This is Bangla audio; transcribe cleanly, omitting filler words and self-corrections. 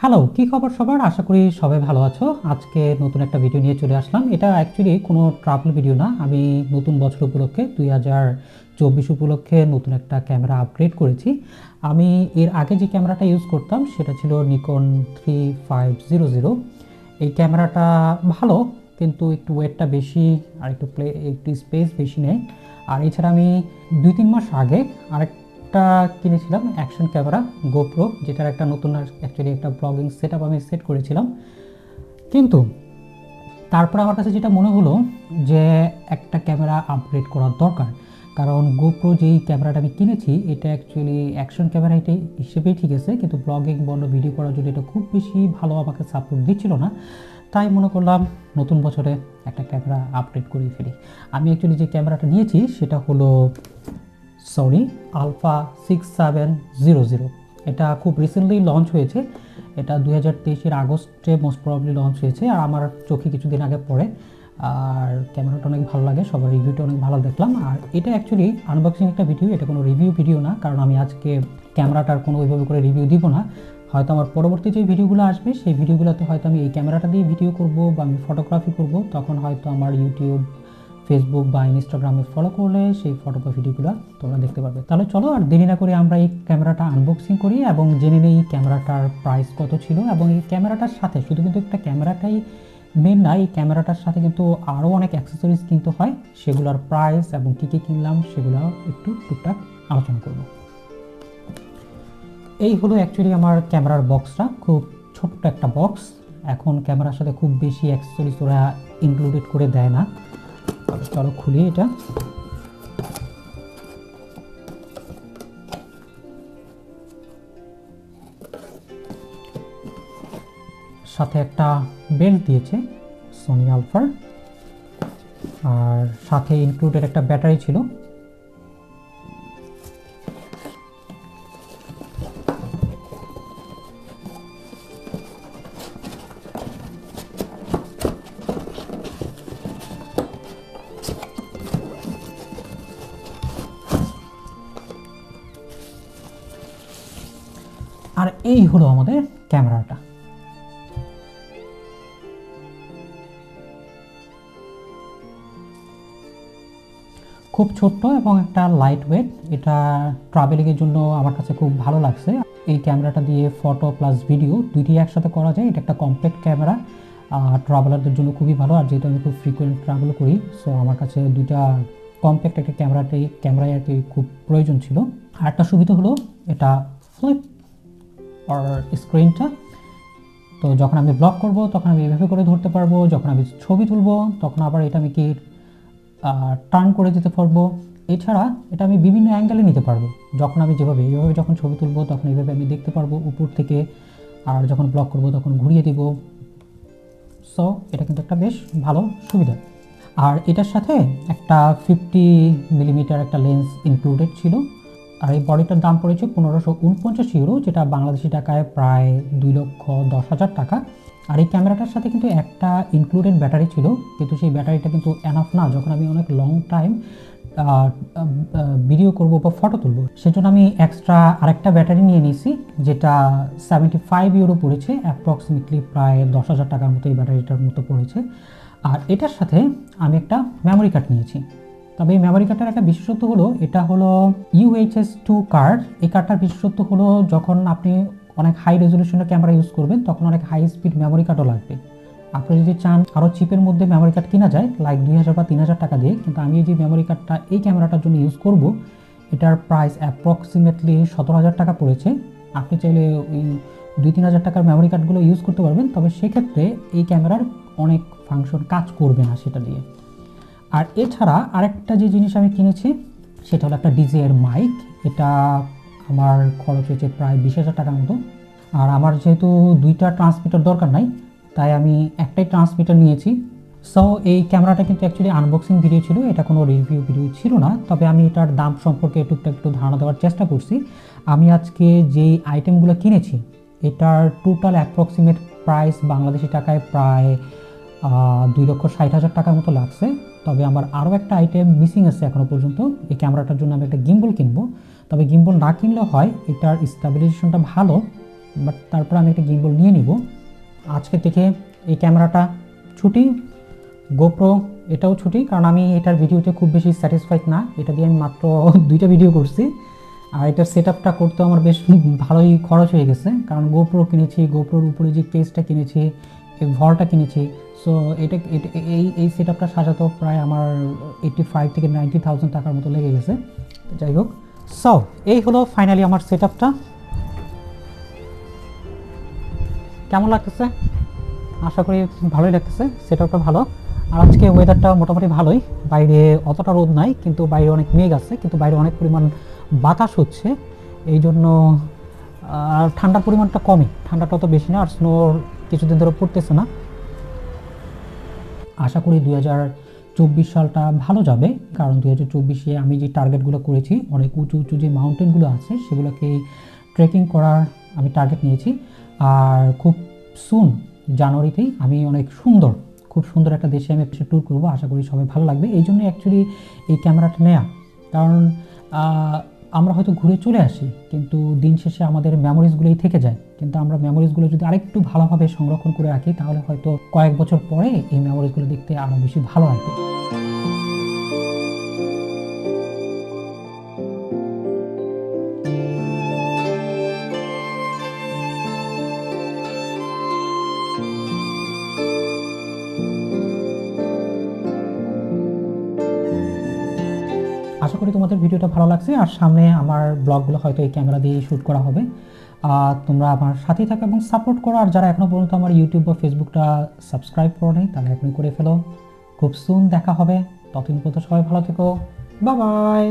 হ্যালো, কি খবর সবার? আশা করি সবাই ভালো আছো। আজকে নতুন একটা ভিডিও নিয়ে চলে আসলাম। এটা অ্যাকচুয়ালি কোনো ট্রাভেল ভিডিও না। আমি নতুন বছর উপলক্ষে 2024 উপলক্ষে নতুন একটা ক্যামেরা আপগ্রেড করেছি। আমি এর আগে যে ক্যামেরাটা ইউজ করতাম সেটা ছিল নিকন 3500। এই ক্যামেরাটা ভালো, কিন্তু একটু ওয়েটটা বেশি আর একটু স্পেস বেশি নেয়। আর এছাড়া আমি 2-3 মাস আগে আরেকটা কিনেছিলাম অ্যাকশন ক্যামেরা গোপ্রো, যেটার একটা নতুন অ্যাকচুয়ালি একটা ব্লগিং সেটআপ আমি সেট করেছিলাম। কিন্তু তারপর আমার কাছে যেটা মনে হলো যে একটা ক্যামেরা আপগ্রেড করার দরকার, কারণ গোপ্রো যেই ক্যামেরাটা আমি কিনেছি এটা অ্যাকচুয়ালি অ্যাকশন ক্যামেরা হিসেবেই ঠিক আছে, কিন্তু ব্লগিং বন্ধ ভিডিও করার জন্য এটা খুব বেশি ভালো আমাকে সাপোর্ট দিচ্ছিল না। তাই মনে করলাম নতুন বছরে একটা ক্যামেরা আপগ্রেড করে ফেলি। আমি অ্যাকচুয়ালি যে ক্যামেরাটা নিয়েছি সেটা হলো সনি A6700। এটা খুব রিসেন্টলি লঞ্চ হয়েছে। এটা 2023-এর আগস্টে মোস্ট প্রবাবলি লঞ্চ হয়েছে, আর আমার চোখে কিছুদিন আগে পড়ে। আর ক্যামেরাটা অনেক ভালো লাগে, সবার রিভিউটা অনেক ভালো দেখলাম। আর এটা অ্যাকচুয়ালি আনবক্সিং একটা ভিডিও, এটা কোনো রিভিউ ভিডিও না, কারণ আমি আজকে ক্যামেরাটার কোনো ওইভাবে করে রিভিউ দিব না। হয়তো আমার পরবর্তী যে ভিডিওগুলো আসবে সেই ভিডিওগুলোতে হয়তো আমি এই ক্যামেরাটা দিয়ে ভিডিও করব বা আমি ফটোগ্রাফি করব, তখন হয়তো আমার ইউটিউব, ফেসবুক বা ইনস্টাগ্রামে ফলো করলে সেই ফটো বা ভিডিওগুলো তোমরা দেখতে পাবে। তাহলে চলো আর দেরি না করে আমরা এই ক্যামেরাটা আনবক্সিং করি এবং জেনে নেই ক্যামেরাটার প্রাইস কত ছিল। এবং এই ক্যামেরাটার সাথে শুধু কিন্তু একটা ক্যামেরাটাই মেন না, এই ক্যামেরাটার সাথে কিন্তু আরও অনেক অ্যাক্সেসরিজ কিনতে হয়, সেগুলোর প্রাইস এবং কী কী কিনলাম সেগুলো একটু টুকটাক আলোচনা করব। এই হলো অ্যাকচুয়ালি আমার ক্যামেরার বক্সটা, খুব ছোট্ট একটা বক্স। এখন ক্যামেরার সাথে খুব বেশি অ্যাক্সেসরিজ ওরা ইনক্লুডেড করে দেয় না। চলো খুলি এটা। সাথে একটা বেল্ট দিয়েছে সনি আলফার, আর সাথে ইনক্লুডেড একটা ব্যাটারি ছিল। আর এই হলো আমাদের ক্যামেরাটা। খুব ছোট্ট এবং একটা লাইট ওয়েট, এটা ট্রাভেলিংয়ের জন্য আমার কাছে খুব ভালো লাগছে। এই ক্যামেরাটা দিয়ে ফটো প্লাস ভিডিও দুইটি একসাথে করা যায়। এটা একটা কম্প্যাক্ট ক্যামেরা, ট্রাভেলারদের জন্য খুবই ভালো। আর যেহেতু আমি খুব ফ্রিকোয়েন্ট ট্রাভেল করি, সো আমার কাছে দুইটা কম্প্যাক্ট একটা ক্যামেরায় আর কি খুব প্রয়োজন ছিল। আর একটা সুবিধা হলো এটা ফ্লিপ আর স্ক্রিনটা, তো যখন আমি ব্লগ করব তখন আমি এভাবে করে ধরতে পারবো, যখন আমি ছবি তুলবো তখন আবার এটা আমি কি টার্ন করে দিতে পারবো। এছাড়া এটা আমি বিভিন্ন অ্যাঙ্গেলে নিতে পারবো, যখন আমি এইভাবে যখন ছবি তুলবো তখন এইভাবে আমি দেখতে পারবো উপর থেকে, আর যখন ব্লগ করব তখন ঘুরিয়ে দিব। সো এটা কিন্তু একটা বেশ ভালো সুবিধা। আর এটার সাথে একটা 50mm একটা লেন্স ইনক্লুডেড ছিল। আর এই বডিটার দাম পড়েছে 1549 ইউরো, যেটা বাংলাদেশি টাকায় প্রায় 2,10,000 টাকা। আর এই ক্যামেরাটার সাথে কিন্তু একটা ইনক্লুডেড ব্যাটারি ছিল, কিন্তু সেই ব্যাটারিটা কিন্তু এনাফ না যখন আমি অনেক লং টাইম ভিডিও করব বা ফটো তুলব। সেজন্য আমি এক্সট্রা আরেকটা ব্যাটারি নিয়ে নিয়েছি, যেটা 75 ইউরো পড়েছে, অ্যাপ্রক্সিমেটলি প্রায় 10,000 টাকার মতো এই ব্যাটারিটার মতো পড়েছে। আর এটার সাথে আমি একটা মেমোরি কার্ড নিয়েছি। তবে এই মেমোরি কার্ডটার একটা বিশেষত্ব হলো, এটা হলো UHS 2 কার্ড। এই কার্ডটার বিশেষত্ব হলো যখন আপনি অনেক হাই রেজলিউশনের ক্যামেরা ইউজ করবেন তখন অনেক হাই স্পিড মেমোরি কার্ডও লাগবে। আপনি যদি চান আরও চিপের মধ্যে মেমোরি কার্ড কেনা যায় লাইক 2,000 বা 3,000 টাকা দিয়ে, কিন্তু আমি যে মেমোরি কার্ডটা এই ক্যামেরাটার জন্য ইউজ করব এটার প্রাইস অ্যাপ্রক্সিমেটলি 17,000 টাকা পড়েছে। আপনি চাইলে ওই 2-3,000 টাকার মেমোরি কার্ডগুলো ইউজ করতে পারবেন, তবে সেক্ষেত্রে এই ক্যামেরার অনেক ফাংশন কাজ করবে না সেটা দিয়ে। আর এছাড়া আরেকটা যে জিনিস আমি কিনেছি সেটা হলো একটা DJI মাইক। এটা আমার খরচ হয়েছে প্রায় 20,000 টাকার মতো। আর আমার যেহেতু দুইটা ট্রান্সমিটার দরকার নাই, তাই আমি একটাই ট্রান্সমিটার নিয়েছি। সো এই ক্যামেরাটা কিন্তু অ্যাকচুয়ালি আনবক্সিং ভিডিও ছিল, এটা কোনো রিভিউ ভিডিও ছিল না। তবে আমি এটার দাম সম্পর্কে টুকটাক একটু ধারণা দেওয়ার চেষ্টা করছি। আমি আজকে যেই আইটেমগুলো কিনেছি এটার টোটাল অ্যাপ্রক্সিমেট প্রাইস বাংলাদেশি টাকায় প্রায় 2,60,000 টাকার মতো লাগছে। তবে আমার আরও একটা আইটেম মিসিং আছে এখনও পর্যন্ত। এই ক্যামেরাটার জন্য আমি একটা গিম্বল কিনবো, তবে গিম্বল না কিনলেও হয়, এটার স্টেবিলাইজেশনটা ভালো বাট তারপর আমি একটা গিম্বল নিয়ে নিব। আজকে থেকে এই ক্যামেরাটা ছুটি, গোপ্রো এটাও ছুটি, কারণ আমি এটার ভিডিওতে খুব বেশি স্যাটিসফাইড না। এটা দিয়ে আমি মাত্র 2টা ভিডিও করছি, আর এটার সেট আপটা করতেও আমার বেশ ভালোই খরচ হয়ে গেছে, কারণ গোপ্রো কিনেছি, গোপ্রোর উপরে যে কেসটা কিনেছি, এই ভলটা কিনেছি। সো এটা এই সেট আপটা সাজাতেও প্রায় আমার 85 থেকে 90,000 টাকার মতো লেগে গেছে। যাই হোক, সো এই হলো ফাইনালি আমার সেট আপটা। কেমন লাগতেছে? আশা করি ভালোই লাগতেছে, সেট আপটা ভালো। আর আজকে ওয়েদারটা মোটামুটি ভালোই, বাইরে অতটা রোদ নাই, কিন্তু বাইরে অনেক মেঘ আছে, কিন্তু বাইরে অনেক পরিমাণ বাতাস হচ্ছে, এই জন্য আর ঠান্ডার পরিমাণটা কমই, ঠান্ডাটা অত বেশি না, আর স্নোর কিছুদিন ধরে পড়তেছে না। আশা করি 2024 সালটা ভালো যাবে, কারণ 2024-এ আমি যে টার্গেটগুলো করেছি, অনেক উঁচু উঁচু যে মাউন্টেনগুলো আছে সেগুলোকে ট্রেকিং করার আমি টার্গেট নিয়েছি। আর খুব সুন জানুয়ারিতেই আমি অনেক খুব সুন্দর একটা দেশে আমি ট্যুর করবো, আশা করি সবাই ভালো লাগবে। এই জন্য অ্যাকচুয়ালি এই ক্যামেরাটা নেয়া, কারণ আমরা হয়তো ঘুরে চলে আসি, কিন্তু দিন শেষে আমাদের মেমোরিজগুলোই থেকে যায়। কিন্তু আমরা মেমোরিজগুলো যদি আরেকটু ভালোভাবে সংরক্ষণ করে রাখি, তাহলে হয়তো কয়েক বছর পরে এই মেমোরিজগুলো দেখতে আরও বেশি ভালো লাগবে। আশা করি তোমাদের ভিডিওটা ভালো লাগছে, আর সামনে আমার ব্লগগুলো হয়তো এই ক্যামেরা দিয়ে শ্যুট করা হবে। তোমরা আমার সাথেই থাকো এবং সাপোর্ট করো, আর যারা এখনও পর্যন্ত আমার ইউটিউব বা ফেসবুকটা সাবস্ক্রাইব করো নি, তাহলে এখনই করে ফেলো। খুব সুন দেখা হবে, ততদিন পর্যন্ত সবাই ভালো থেকো, বাই বাই।